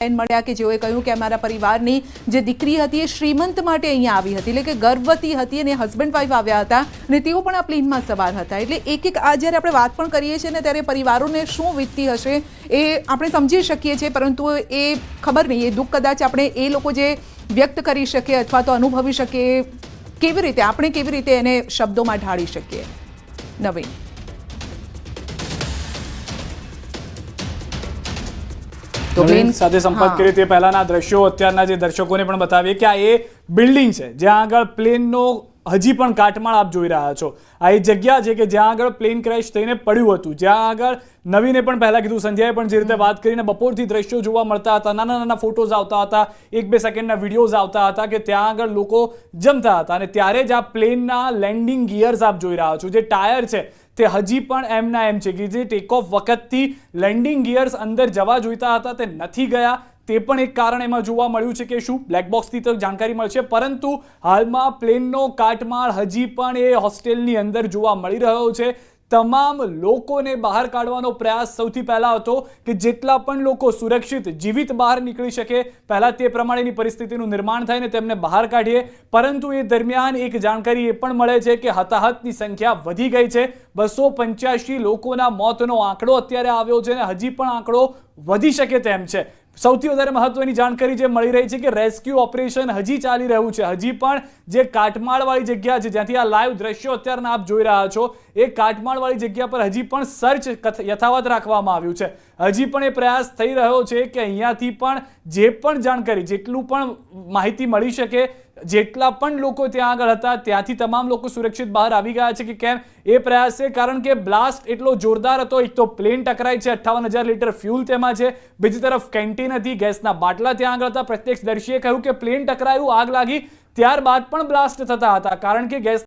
મળ્યા કે જેઓએ કહ્યું કે અમારા પરિવારની જે દીકરી હતી એ શ્રીમંત માટે અહીંયા આવી હતી, એટલે કે ગર્ભવતી હતી અને હસબન્ડ વાઈફ આવ્યા હતા અને તેઓ પણ આ પ્લેનમાં સવાર હતા. એટલે એક આ જ્યારે આપણે વાત પણ કરીએ છીએ ને ત્યારે પરિવારોને શું વીતતી હશે એ આપણે સમજી શકીએ છીએ, પરંતુ એ ખબર નહીં, એ દુઃખ કદાચ આપણે એ લોકો જે વ્યક્ત કરી શકીએ અથવા તો અનુભવી શકીએ કેવી રીતે, આપણે કેવી રીતે એને શબ્દોમાં ઢાળી શકીએ. નવીન, તો પ્લેન સાથે સંપર્ક કર્યો તે પહેલાના દ્રશ્યો અત્યારના જે દર્શકોને પણ બતાવીએ કે આ એ બિલ્ડિંગ છે જ્યાં આગળ પ્લેનનો હજી પણ કાટમાળ આપ જોઈ રહ્યા છો. આ એ જગ્યા છે કે જ્યાં આગળ પ્લેન ક્રેશ થઈને પડ્યું હતું, જ્યાં આગળ નવીને પણ પહેલા કીધું, સંધ્યાએ પણ જે રીતે વાત કરીને બપોરથી દ્રશ્યો જોવા મળતા હતા, નાના નાના ફોટોઝ આવતા હતા, 1-2 સેકન્ડના વિડીયોઝ આવતા હતા કે ત્યાં આગળ લોકો જમતા હતા અને ત્યારે જ આ પ્લેનના લેન્ડિંગ ગિયર્સ આપ જોઈ રહ્યા છો, જે ટાયર છે તે હજી પણ એમના એમ છે કે જે ટેક ઓફ વખતથી લેન્ડિંગ ગિયર્સ અંદર જવા જોઈતા હતા તે નથી ગયા. તે પણ એક કારણ એમાં જોવા મળ્યું છે કે શું બ્લેક બોક્સથી તો જાણકારી મળશે, પરંતુ હાલમાં પ્લેનનો કાટમાળ હજી પણ એ હોસ્ટેલની અંદર જોવા મળી રહ્યો છે. તમામ લોકોને બહાર કાઢવાનો પ્રયાસ સૌથી પહેલા હતો કે જેટલા પણ લોકો સુરક્ષિત જીવિત બહાર નીકળી શકે પહેલા તે પ્રમાણેની પરિસ્થિતિનું નિર્માણ થાય ને તેમને બહાર કાઢીએ. પરંતુ એ દરમિયાન એક જાણકારી એ પણ મળે છે કે હતાહતની સંખ્યા વધી ગઈ છે. 285 લોકોના મોતનો આંકડો અત્યારે આવ્યો છે અને હજી પણ આંકડો વધી શકે તેમ છે. સૌથી વધારે મહત્વની જાણકારી જે મળી રહી છે કે રેસ્ક્યુ ઓપરેશન હજી ચાલી રહ્યું છે. હજી પણ જે કાટમાળવાળી જગ્યા છે જ્યાંથી આ લાઈવ દ્રશ્યો અત્યારના આપ જોઈ રહ્યા છો, એ કાટમાળવાળી જગ્યા પર હજી પણ સર્ચ યથાવત રાખવામાં આવ્યું છે. હજી પણ એ પ્રયાસ થઈ રહ્યો છે કે અહીંયાથી પણ જે પણ જાણકારી, જેટલું પણ માહિતી મળી શકે, જેટલા પણ લોકો ત્યાં આગળ હતા ત્યાંથી તમામ લોકો સુરક્ષિત બહાર આવી ગયા છે કે કેમ એ પ્રયાસ છે. કારણ કે બ્લાસ્ટ એટલો જોરદાર હતો, એક તો પ્લેન ટકરાય છે, 58,000 લીટર ફ્યુલ તેમાં છે, બીજી તરફ કેન્ટીન હતી, ગેસના બાટલા ત્યાં આગળ હતા. પ્રત્યક્ષદર્શીએ કહ્યું કે પ્લેન ટકરાયું, આગ લાગી, ત્યારબાદ પણ બ્લાસ્ટ થતા હતા કારણ કે ગેસ